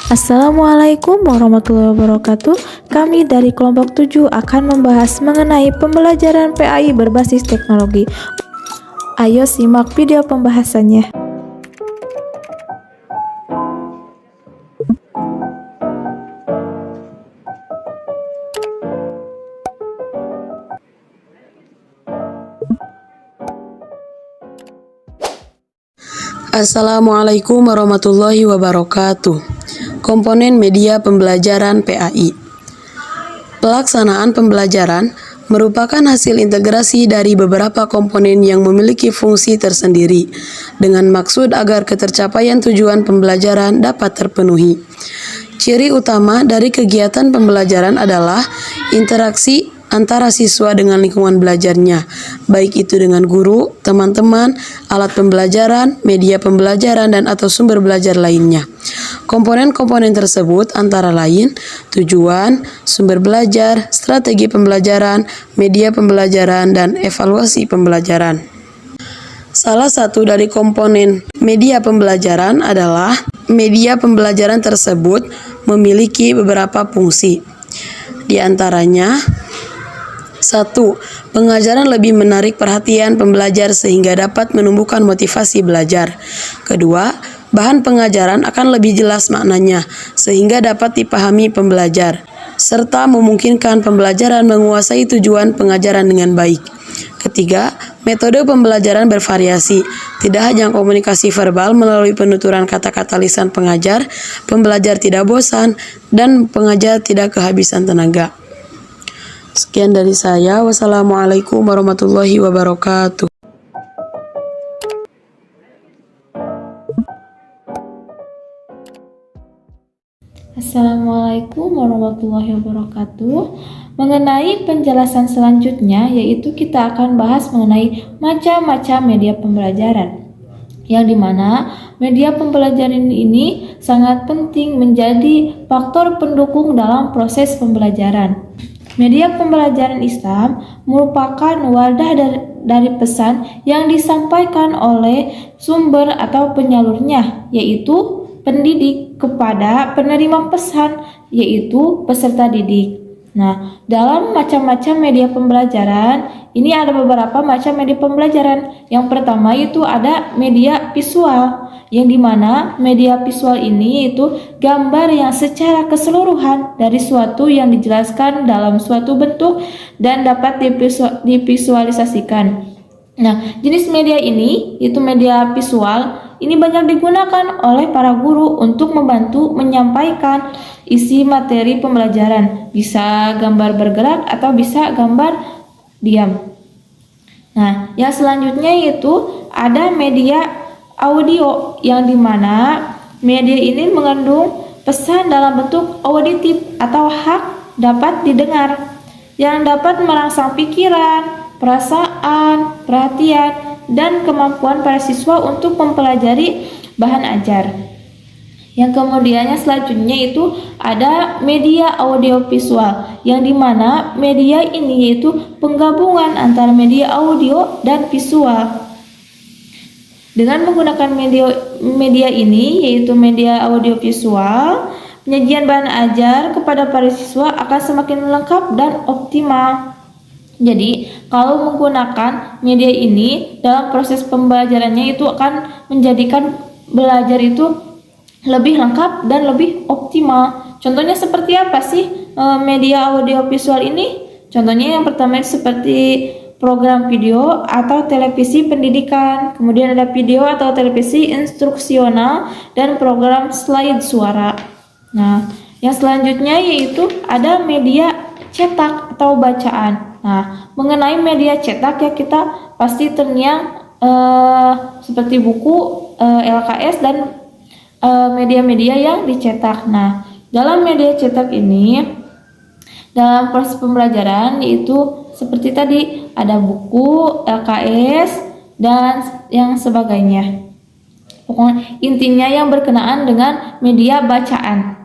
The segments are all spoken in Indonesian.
Assalamualaikum warahmatullahi wabarakatuh. Kami dari kelompok 7 akan membahas mengenai pembelajaran PAI berbasis teknologi. Ayo simak video pembahasannya. Assalamualaikum warahmatullahi wabarakatuh. Komponen media pembelajaran PAI. Pelaksanaan pembelajaran merupakan hasil integrasi dari beberapa komponen yang memiliki fungsi tersendiri dengan maksud agar ketercapaian tujuan pembelajaran dapat terpenuhi. Ciri utama dari kegiatan pembelajaran adalah interaksi antara siswa dengan lingkungan belajarnya, baik itu dengan guru, teman-teman, alat pembelajaran, media pembelajaran, dan atau sumber belajar lainnya. Komponen-komponen tersebut antara lain tujuan, sumber belajar, strategi pembelajaran, media pembelajaran, dan evaluasi pembelajaran. Salah satu dari komponen media pembelajaran adalah media pembelajaran tersebut memiliki beberapa fungsi. Di antaranya 1. Pengajaran lebih menarik perhatian pembelajar sehingga dapat menumbuhkan motivasi belajar. Kedua, bahan pengajaran akan lebih jelas maknanya sehingga dapat dipahami pembelajar, serta memungkinkan pembelajaran menguasai tujuan pengajaran dengan baik. Ketiga, metode pembelajaran bervariasi. Tidak hanya komunikasi verbal melalui penuturan kata-kata lisan pengajar, pembelajar tidak bosan, dan pengajar tidak kehabisan tenaga. Sekian dari saya. Wassalamualaikum warahmatullahi wabarakatuh. Assalamualaikum warahmatullahi wabarakatuh. Mengenai penjelasan selanjutnya, yaitu kita akan bahas mengenai macam-macam media pembelajaran, yang dimana media pembelajaran ini sangat penting menjadi faktor pendukung dalam proses pembelajaran. Media pembelajaran Islam merupakan wadah dari pesan yang disampaikan oleh sumber atau penyalurnya, yaitu pendidik, kepada penerima pesan, yaitu peserta didik. Nah, dalam macam-macam media pembelajaran, ini ada beberapa macam media pembelajaran. Yang pertama itu ada media visual, yang dimana media visual ini itu gambar yang secara keseluruhan dari suatu yang dijelaskan dalam suatu bentuk dan dapat divisualisasikan. Nah, jenis media ini, yaitu media visual, ini banyak digunakan oleh para guru untuk membantu menyampaikan isi materi pembelajaran. Bisa gambar bergerak atau bisa gambar diam. Nah, yang selanjutnya yaitu ada media audio, yang dimana media ini mengandung pesan dalam bentuk auditif atau hak dapat didengar, yang dapat merangsang pikiran, perasaan, perhatian, dan kemampuan para siswa untuk mempelajari bahan ajar. Yang kemudiannya selanjutnya itu ada media audiovisual, yang dimana media ini yaitu penggabungan antara media audio dan visual. Dengan menggunakan media ini, yaitu media audiovisual, penyajian bahan ajar kepada para siswa akan semakin lengkap dan optimal. Jadi, kalau menggunakan media ini dalam proses pembelajarannya itu akan menjadikan belajar itu lebih lengkap dan lebih optimal. Contohnya seperti apa sih media audiovisual ini? Contohnya yang pertama seperti program video atau televisi pendidikan, kemudian ada video atau televisi instruksional, dan program slide suara. Nah, yang selanjutnya yaitu ada media cetak atau bacaan. Nah, mengenai media cetak ya kita pasti terngiang seperti buku, LKS, dan media-media yang dicetak. Nah, dalam media cetak ini, dalam proses pembelajaran yaitu seperti tadi ada buku, LKS, dan yang sebagainya. Pokoknya intinya yang berkenaan dengan media bacaan.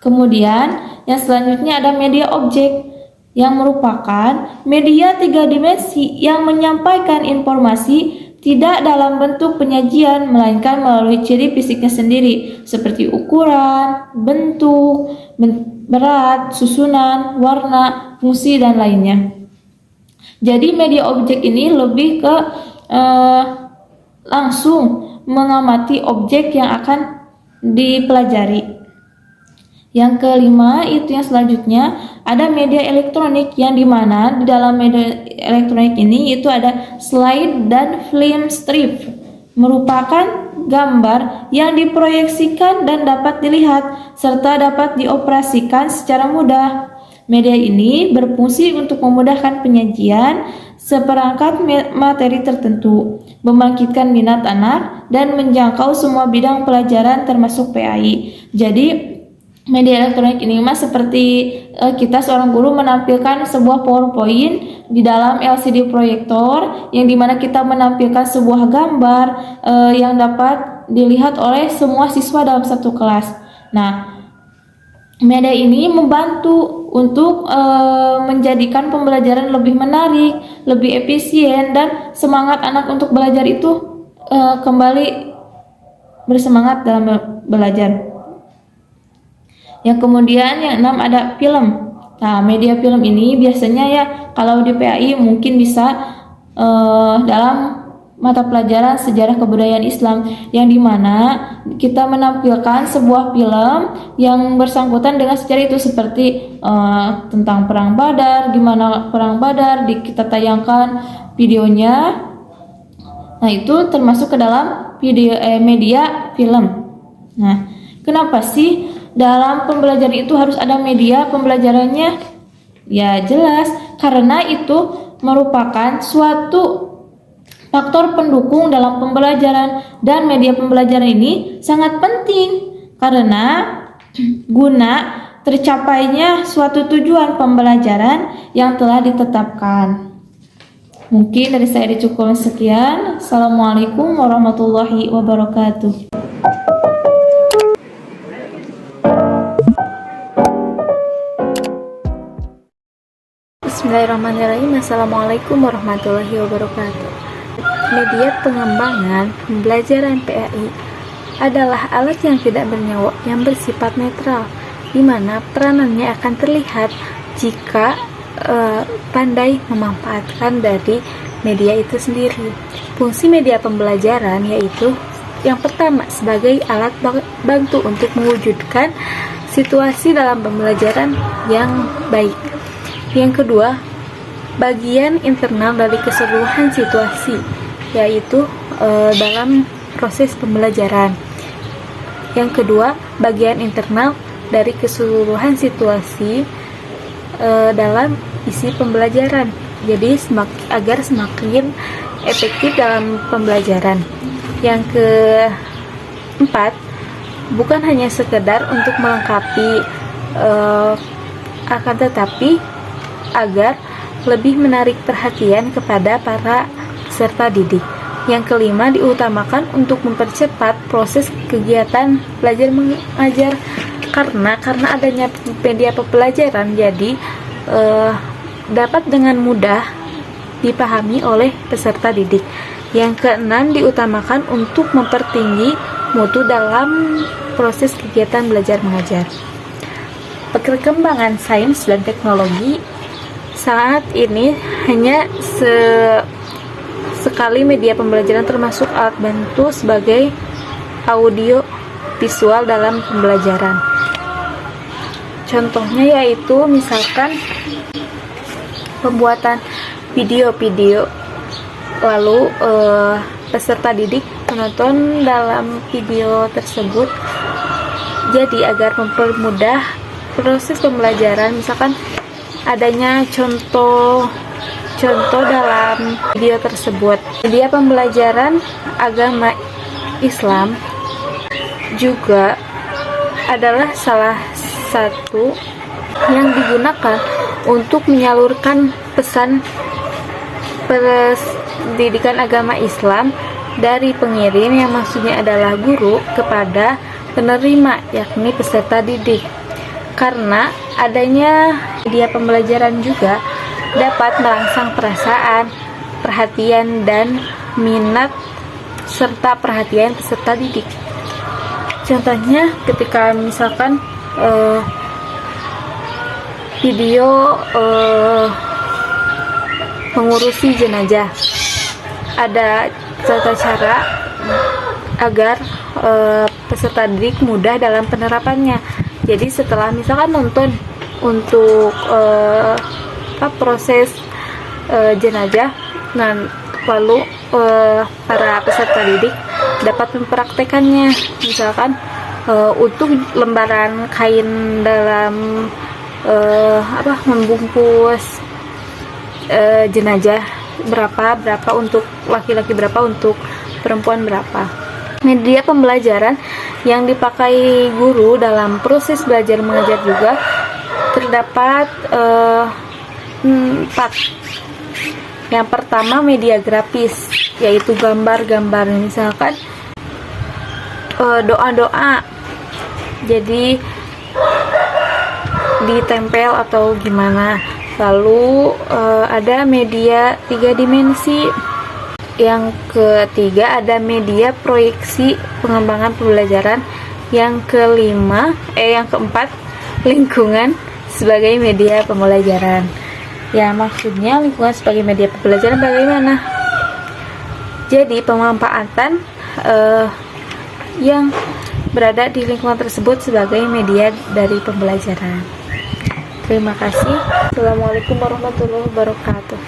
Kemudian yang selanjutnya ada media objek, yang merupakan media 3 dimensi yang menyampaikan informasi tidak dalam bentuk penyajian, melainkan melalui ciri fisiknya sendiri, seperti ukuran, bentuk, berat, susunan, warna, fungsi, dan lainnya. Jadi media objek ini lebih ke langsung mengamati objek yang akan dipelajari. Yang kelima itu yang selanjutnya ada media elektronik, yang dimana di dalam media elektronik ini itu ada slide dan film strip, merupakan gambar yang diproyeksikan dan dapat dilihat serta dapat dioperasikan secara mudah. Media ini berfungsi untuk memudahkan penyajian seperangkat materi tertentu, membangkitkan minat anak, dan menjangkau semua bidang pelajaran termasuk PAI. Jadi media elektronik ini seperti kita seorang guru menampilkan sebuah PowerPoint di dalam LCD proyektor, yang dimana kita menampilkan sebuah gambar yang dapat dilihat oleh semua siswa dalam satu kelas. Nah, media ini membantu untuk menjadikan pembelajaran lebih menarik, lebih efisien, dan semangat anak untuk belajar itu kembali bersemangat dalam belajar. Yang kemudian yang 6 ada film. Nah, media film ini biasanya ya kalau di PAI mungkin bisa dalam mata pelajaran sejarah kebudayaan Islam, yang dimana kita menampilkan sebuah film yang bersangkutan dengan sejarah itu, seperti tentang Perang Badar, gimana Perang Badar, kita tayangkan videonya. Nah, itu termasuk ke dalam media film. Nah, kenapa sih dalam pembelajaran itu harus ada media pembelajarannya? Ya jelas, karena itu merupakan suatu faktor pendukung dalam pembelajaran, dan media pembelajaran ini sangat penting karena guna tercapainya suatu tujuan pembelajaran yang telah ditetapkan. Mungkin dari saya cukup sekian. Assalamualaikum warahmatullahi wabarakatuh. Bismillahirrahmanirrahim. Assalamualaikum warahmatullahi wabarakatuh. Media pengembangan pembelajaran PAI adalah alat yang tidak bernyawa yang bersifat netral, di mana peranannya akan terlihat jika pandai memanfaatkan dari media itu sendiri. Fungsi media pembelajaran yaitu yang pertama sebagai alat bantu untuk mewujudkan situasi dalam pembelajaran yang baik. Yang kedua, bagian internal dari keseluruhan situasi, yaitu dalam proses pembelajaran. Yang kedua, bagian internal dari keseluruhan situasi dalam isi pembelajaran. Jadi agar semakin efektif dalam pembelajaran. Yang keempat, bukan hanya sekedar untuk melengkapi, akan tetapi agar lebih menarik perhatian kepada para peserta didik. Yang kelima, diutamakan untuk mempercepat proses kegiatan belajar mengajar karena adanya media pembelajaran, jadi dapat dengan mudah dipahami oleh peserta didik. Yang keenam, diutamakan untuk mempertinggi mutu dalam proses kegiatan belajar mengajar. Perkembangan sains dan teknologi saat ini hanya sekali media pembelajaran termasuk alat bantu sebagai audio visual dalam pembelajaran. Contohnya yaitu misalkan pembuatan video-video, lalu peserta didik menonton dalam video tersebut. Jadi agar mempermudah proses pembelajaran, misalkan adanya contoh dalam video tersebut. Media pembelajaran agama Islam juga adalah salah satu yang digunakan untuk menyalurkan pesan pendidikan agama Islam dari pengirim, yang maksudnya adalah guru, kepada penerima, yakni peserta didik. Karena adanya media pembelajaran juga dapat merangsang perasaan, perhatian, dan minat serta perhatian peserta didik. Contohnya ketika misalkan video mengurusi jenazah, ada tata cara agar peserta didik mudah dalam penerapannya. Jadi setelah misalkan nonton untuk proses jenazah, nah lalu para peserta didik dapat mempraktekannya. Misalkan untuk lembaran kain dalam membungkus jenazah berapa untuk laki-laki, berapa untuk perempuan, berapa. Media pembelajaran yang dipakai guru dalam proses belajar mengajar juga terdapat 4. Yang pertama media grafis, yaitu gambar-gambar, misalkan doa-doa, jadi ditempel atau gimana. Lalu ada media 3 dimensi. Yang ketiga ada media proyeksi pengembangan pembelajaran. Yang keempat lingkungan sebagai media pembelajaran. Ya, maksudnya lingkungan sebagai media pembelajaran bagaimana? Jadi pemanfaatan yang berada di lingkungan tersebut sebagai media dari pembelajaran. Terima kasih. Assalamualaikum warahmatullahi wabarakatuh.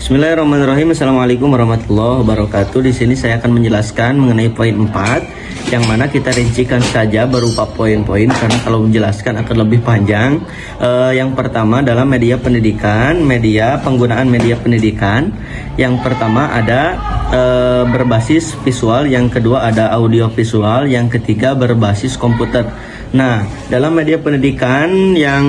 Bismillahirrahmanirrahim. Assalamualaikum warahmatullahi wabarakatuh. Di sini saya akan menjelaskan mengenai poin 4, yang mana kita rincikan saja berupa poin-poin karena kalau menjelaskan akan lebih panjang. Yang pertama dalam media pendidikan, penggunaan media pendidikan. Yang pertama ada berbasis visual, yang kedua ada audio visual, yang ketiga berbasis komputer. Nah, dalam media pendidikan yang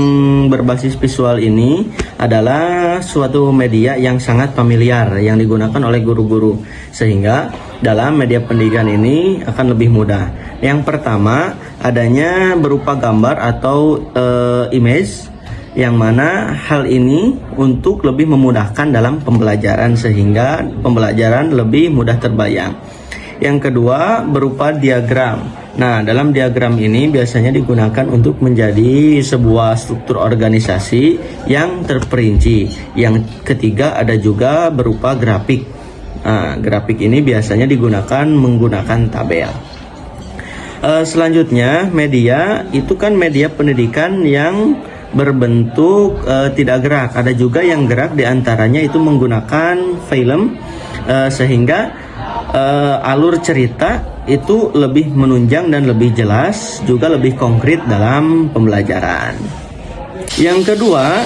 berbasis visual ini adalah suatu media yang sangat familiar yang digunakan oleh guru-guru, sehingga dalam media pendidikan ini akan lebih mudah. Yang pertama adanya berupa gambar atau image, yang mana hal ini untuk lebih memudahkan dalam pembelajaran sehingga pembelajaran lebih mudah terbayang. Yang kedua berupa diagram. Nah, dalam diagram ini biasanya digunakan untuk menjadi sebuah struktur organisasi yang terperinci. Yang ketiga ada juga berupa grafik. Nah, grafik ini biasanya digunakan menggunakan tabel. Selanjutnya media itu kan media pendidikan yang berbentuk tidak gerak. Ada juga yang gerak, diantaranya itu menggunakan film sehingga alur cerita itu lebih menunjang dan lebih jelas, juga lebih konkret dalam pembelajaran. Yang kedua,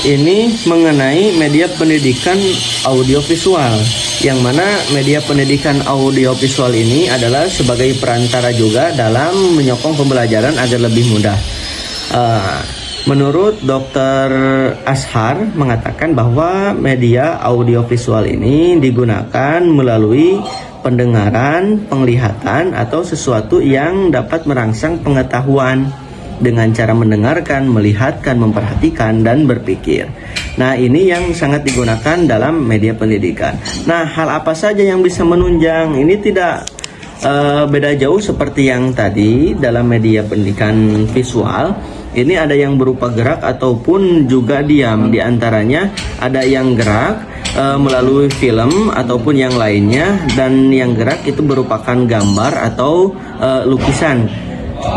ini mengenai media pendidikan audiovisual, yang mana media pendidikan audiovisual ini adalah sebagai perantara juga dalam menyokong pembelajaran agar lebih mudah. Menurut Dr. Ashar mengatakan bahwa media audiovisual ini digunakan melalui pendengaran, penglihatan, atau sesuatu yang dapat merangsang pengetahuan dengan cara mendengarkan, melihatkan, memperhatikan, dan berpikir. Nah, ini yang sangat digunakan dalam media pendidikan. Nah, hal apa saja yang bisa menunjang? Ini tidak beda jauh seperti yang tadi dalam media pendidikan visual. Ini ada yang berupa gerak ataupun juga diam. Di antaranya ada yang gerak melalui film ataupun yang lainnya, dan yang gerak itu merupakan gambar atau lukisan.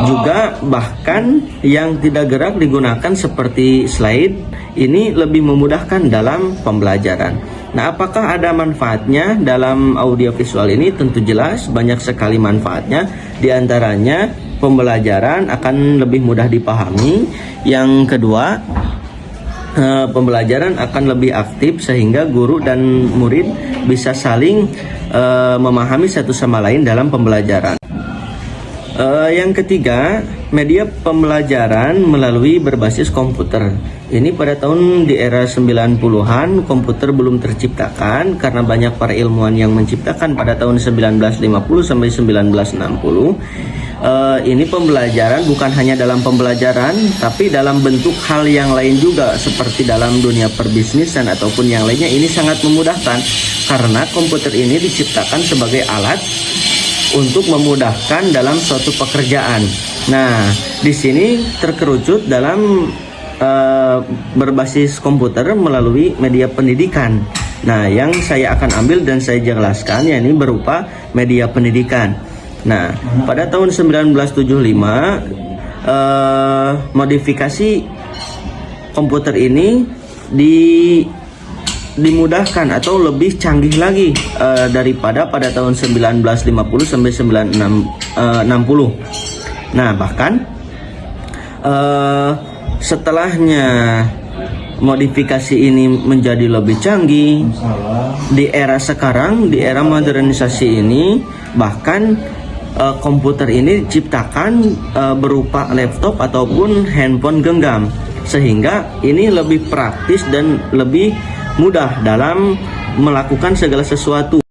Juga bahkan yang tidak gerak digunakan seperti slide. Ini lebih memudahkan dalam pembelajaran. Nah, apakah ada manfaatnya dalam audiovisual ini? Tentu jelas banyak sekali manfaatnya. Di antaranya pembelajaran akan lebih mudah dipahami. Yang kedua, pembelajaran akan lebih aktif sehingga guru dan murid bisa saling memahami satu sama lain dalam pembelajaran. Yang ketiga, media pembelajaran melalui berbasis komputer. Ini pada tahun di era 90-an komputer belum terciptakan karena banyak para ilmuwan yang menciptakan pada tahun 1950 sampai 1960. ini pembelajaran bukan hanya dalam pembelajaran, tapi dalam bentuk hal yang lain juga, seperti dalam dunia perbisnisan ataupun yang lainnya. Ini sangat memudahkan karena komputer ini diciptakan sebagai alat untuk memudahkan dalam suatu pekerjaan. Nah, di sini terkerucut dalam berbasis komputer melalui media pendidikan. Nah, yang saya akan ambil dan saya jelaskan yakni berupa media pendidikan. Nah, pada tahun 1975 modifikasi komputer ini dimudahkan atau lebih canggih lagi daripada pada tahun 1950 sampai 1960. Nah, bahkan setelahnya modifikasi ini menjadi lebih canggih di era sekarang, di era modernisasi ini, bahkan komputer ini diciptakan berupa laptop ataupun handphone genggam, sehingga ini lebih praktis dan lebih mudah dalam melakukan segala sesuatu.